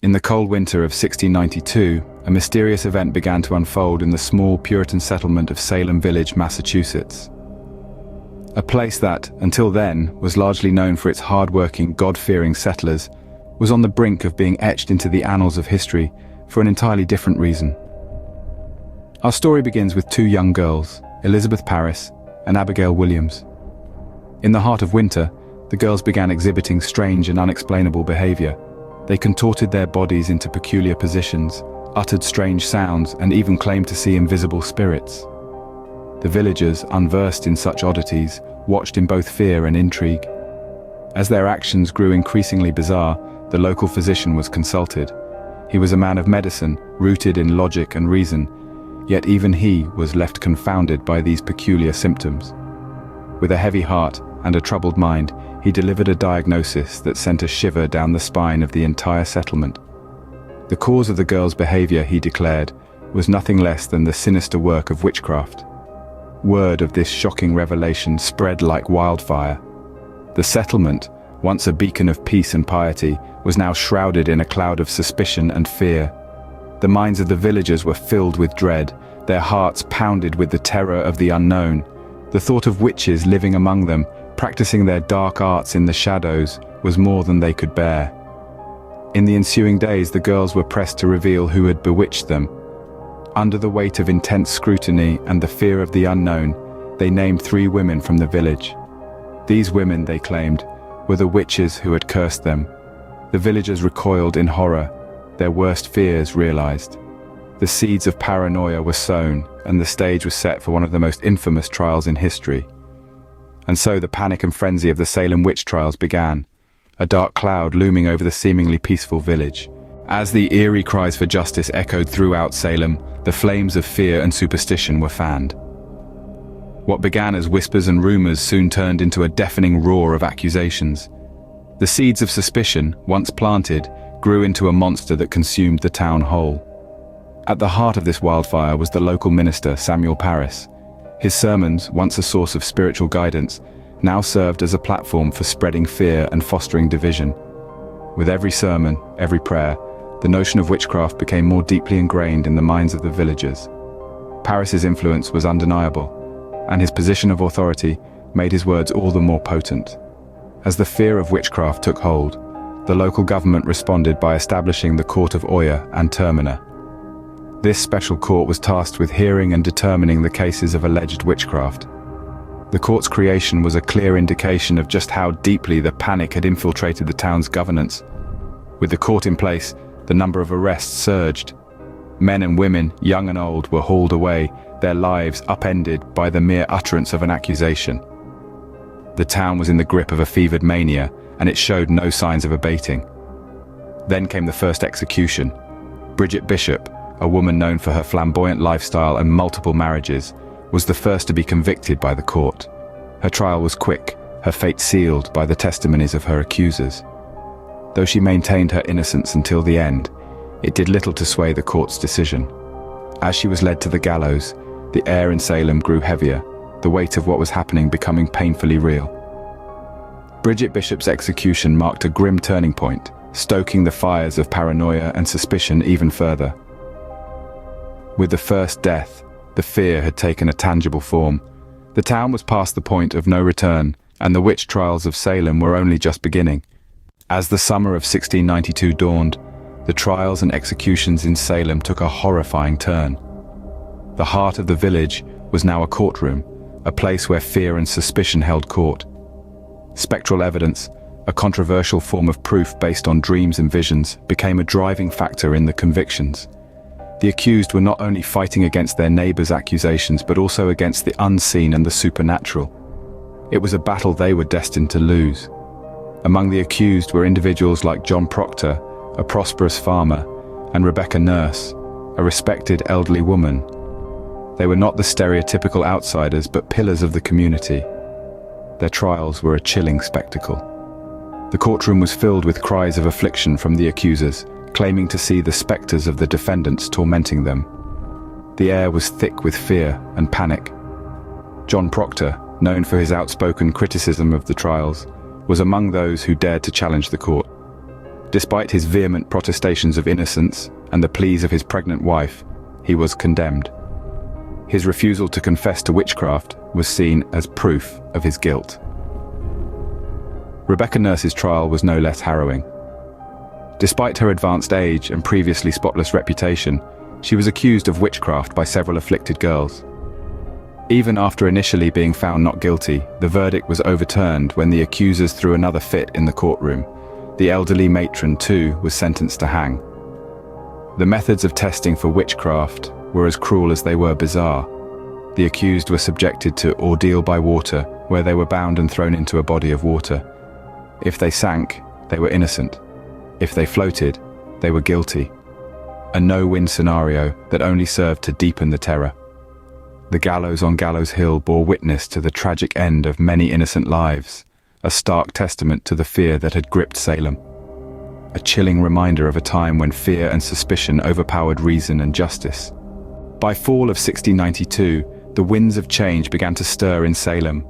In the cold winter of 1692, a mysterious event began to unfold in the small Puritan settlement of Salem Village, Massachusetts. A place that, until then, was largely known for its hard-working, God-fearing settlers, was on the brink of being etched into the annals of history for an entirely different reason. Our story begins with two young girls, Elizabeth Parris and Abigail Williams. In the heart of winter, the girls began exhibiting strange and unexplainable behavior. They contorted their bodies into peculiar positions, uttered strange sounds, and even claimed to see invisible spirits. The villagers, unversed in such oddities, watched in both fear and intrigue. As their actions grew increasingly bizarre, the local physician was consulted. He was a man of medicine, rooted in logic and reason, yet even he was left confounded by these peculiar symptoms. With a heavy heart and a troubled mind, he delivered a diagnosis that sent a shiver down the spine of the entire settlement. The cause of the girls' behavior, he declared, was nothing less than the sinister work of witchcraft. Word of this shocking revelation spread like wildfire. The settlement, once a beacon of peace and piety, was now shrouded in a cloud of suspicion and fear. The minds of the villagers were filled with dread, their hearts pounded with the terror of the unknown. The thought of witches living among them, practicing their dark arts in the shadows, was more than they could bear. In the ensuing days, the girls were pressed to reveal who had bewitched them. Under the weight of intense scrutiny and the fear of the unknown, they named 3 women from the village. These women, they claimed, were the witches who had cursed them. The villagers recoiled in horror, their worst fears realized. The seeds of paranoia were sown, and the stage was set for one of the most infamous trials in history. And so the panic and frenzy of the Salem witch trials began, a dark cloud looming over the seemingly peaceful village. As the eerie cries for justice echoed throughout Salem, the flames of fear and superstition were fanned. What began as whispers and rumors soon turned into a deafening roar of accusations. The seeds of suspicion, once planted, grew into a monster that consumed the town whole. At the heart of this wildfire was the local minister, Samuel Parris. His sermons, once a source of spiritual guidance, now served as a platform for spreading fear and fostering division. With every sermon, every prayer, the notion of witchcraft became more deeply ingrained in the minds of the villagers. Parris's influence was undeniable, and his position of authority made his words all the more potent. As the fear of witchcraft took hold, the local government responded by establishing the Court of Oyer and Terminer. This special court was tasked with hearing and determining the cases of alleged witchcraft. The court's creation was a clear indication of just how deeply the panic had infiltrated the town's governance. With the court in place, the number of arrests surged. Men and women, young and old, were hauled away, their lives upended by the mere utterance of an accusation. The town was in the grip of a fevered mania, and it showed no signs of abating. Then came the first execution. Bridget Bishop, a woman known for her flamboyant lifestyle and multiple marriages, was the first to be convicted by the court. Her trial was quick, her fate sealed by the testimonies of her accusers. Though she maintained her innocence until the end, it did little to sway the court's decision. As she was led to the gallows, the air in Salem grew heavier, the weight of what was happening becoming painfully real. Bridget Bishop's execution marked a grim turning point, stoking the fires of paranoia and suspicion even further. With the first death, the fear had taken a tangible form. The town was past the point of no return, and the witch trials of Salem were only just beginning. As the summer of 1692 dawned, the trials and executions in Salem took a horrifying turn. The heart of the village was now a courtroom, a place where fear and suspicion held court. Spectral evidence, a controversial form of proof based on dreams and visions, became a driving factor in the convictions. The accused were not only fighting against their neighbors' accusations, but also against the unseen and the supernatural. It was a battle they were destined to lose. Among the accused were individuals like John Proctor, a prosperous farmer, and Rebecca Nurse, a respected elderly woman. They were not the stereotypical outsiders, but pillars of the community. Their trials were a chilling spectacle. The courtroom was filled with cries of affliction from the accusers, claiming to see the specters of the defendants tormenting them. The air was thick with fear and panic. John Proctor, known for his outspoken criticism of the trials, was among those who dared to challenge the court. Despite his vehement protestations of innocence and the pleas of his pregnant wife, he was condemned. His refusal to confess to witchcraft was seen as proof of his guilt. Rebecca Nurse's trial was no less harrowing. Despite her advanced age and previously spotless reputation, she was accused of witchcraft by several afflicted girls. Even after initially being found not guilty, the verdict was overturned when the accusers threw another fit in the courtroom. The elderly matron, too, was sentenced to hang. The methods of testing for witchcraft were as cruel as they were bizarre. The accused were subjected to ordeal by water, where they were bound and thrown into a body of water. If they sank, they were innocent. If they floated, they were guilty. A no-win scenario that only served to deepen the terror. The gallows on Gallows Hill bore witness to the tragic end of many innocent lives, a stark testament to the fear that had gripped Salem. A chilling reminder of a time when fear and suspicion overpowered reason and justice. By fall of 1692, the winds of change began to stir in Salem.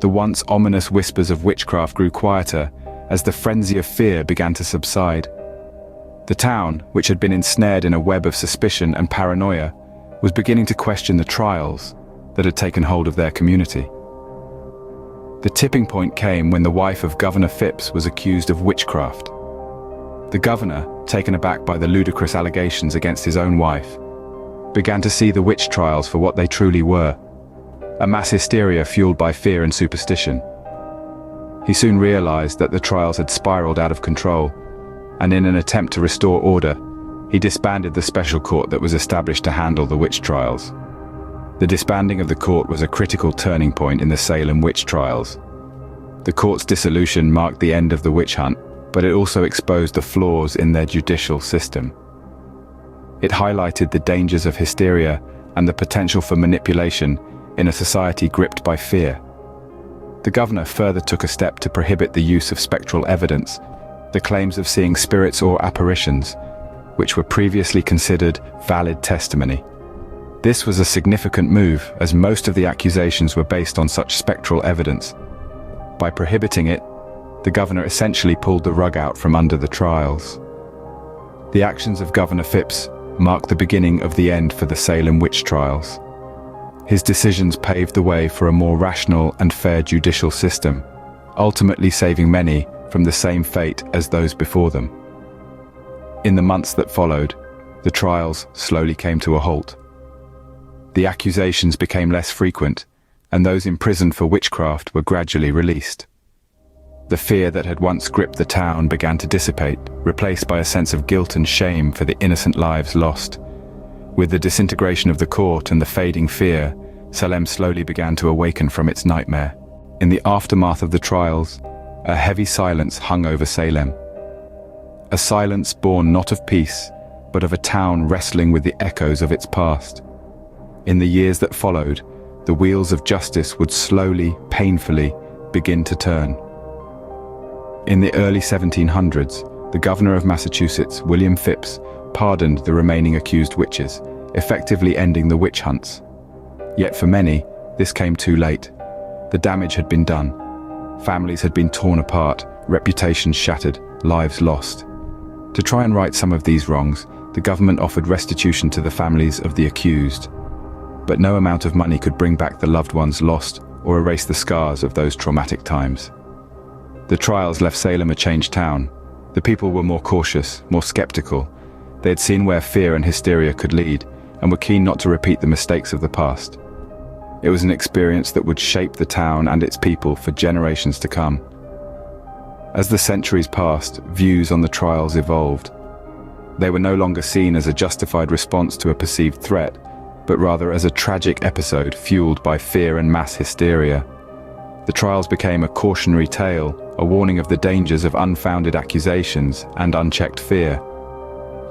The once ominous whispers of witchcraft grew quieter as the frenzy of fear began to subside. The town, which had been ensnared in a web of suspicion and paranoia, was beginning to question the trials that had taken hold of their community. The tipping point came when the wife of Governor Phipps was accused of witchcraft. The governor, taken aback by the ludicrous allegations against his own wife, began to see the witch trials for what they truly were, a mass hysteria fueled by fear and superstition. He soon realized that the trials had spiraled out of control, and in an attempt to restore order, he disbanded the special court that was established to handle the witch trials. The disbanding of the court was a critical turning point in the Salem witch trials. The court's dissolution marked the end of the witch hunt, but it also exposed the flaws in their judicial system. It highlighted the dangers of hysteria and the potential for manipulation in a society gripped by fear. The governor further took a step to prohibit the use of spectral evidence, the claims of seeing spirits or apparitions, which were previously considered valid testimony. This was a significant move, as most of the accusations were based on such spectral evidence. By prohibiting it, the governor essentially pulled the rug out from under the trials. The actions of Governor Phipps marked the beginning of the end for the Salem witch trials. His decisions paved the way for a more rational and fair judicial system, ultimately saving many from the same fate as those before them. In the months that followed, the trials slowly came to a halt. The accusations became less frequent, and those imprisoned for witchcraft were gradually released. The fear that had once gripped the town began to dissipate, replaced by a sense of guilt and shame for the innocent lives lost. With the disintegration of the court and the fading fear, Salem slowly began to awaken from its nightmare. In the aftermath of the trials, a heavy silence hung over Salem. A silence born not of peace, but of a town wrestling with the echoes of its past. In the years that followed, the wheels of justice would slowly, painfully, begin to turn. In the early 1700s, the governor of Massachusetts, William Phipps, pardoned the remaining accused witches, effectively ending the witch hunts. Yet for many, this came too late. The damage had been done. Families had been torn apart, reputations shattered, lives lost. To try and right some of these wrongs, the government offered restitution to the families of the accused. But no amount of money could bring back the loved ones lost or erase the scars of those traumatic times. The trials left Salem a changed town. The people were more cautious, more skeptical. They had seen where fear and hysteria could lead, and were keen not to repeat the mistakes of the past. It was an experience that would shape the town and its people for generations to come. As the centuries passed, views on the trials evolved. They were no longer seen as a justified response to a perceived threat, but rather as a tragic episode fueled by fear and mass hysteria. The trials became a cautionary tale, a warning of the dangers of unfounded accusations and unchecked fear.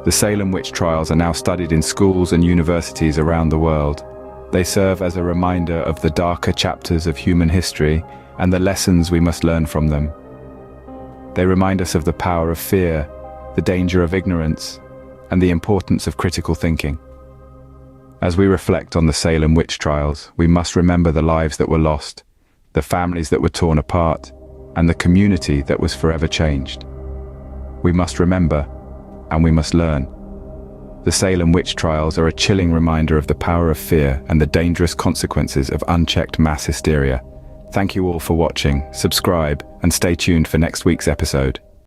The Salem witch trials are now studied in schools and universities around the world. They serve as a reminder of the darker chapters of human history and the lessons we must learn from them. They remind us of the power of fear, the danger of ignorance, and the importance of critical thinking. As we reflect on the Salem witch trials, we must remember the lives that were lost, the families that were torn apart, and the community that was forever changed. We must remember, and we must learn. The Salem witch trials are a chilling reminder of the power of fear and the dangerous consequences of unchecked mass hysteria. Thank you all for watching, subscribe, and stay tuned for next week's episode.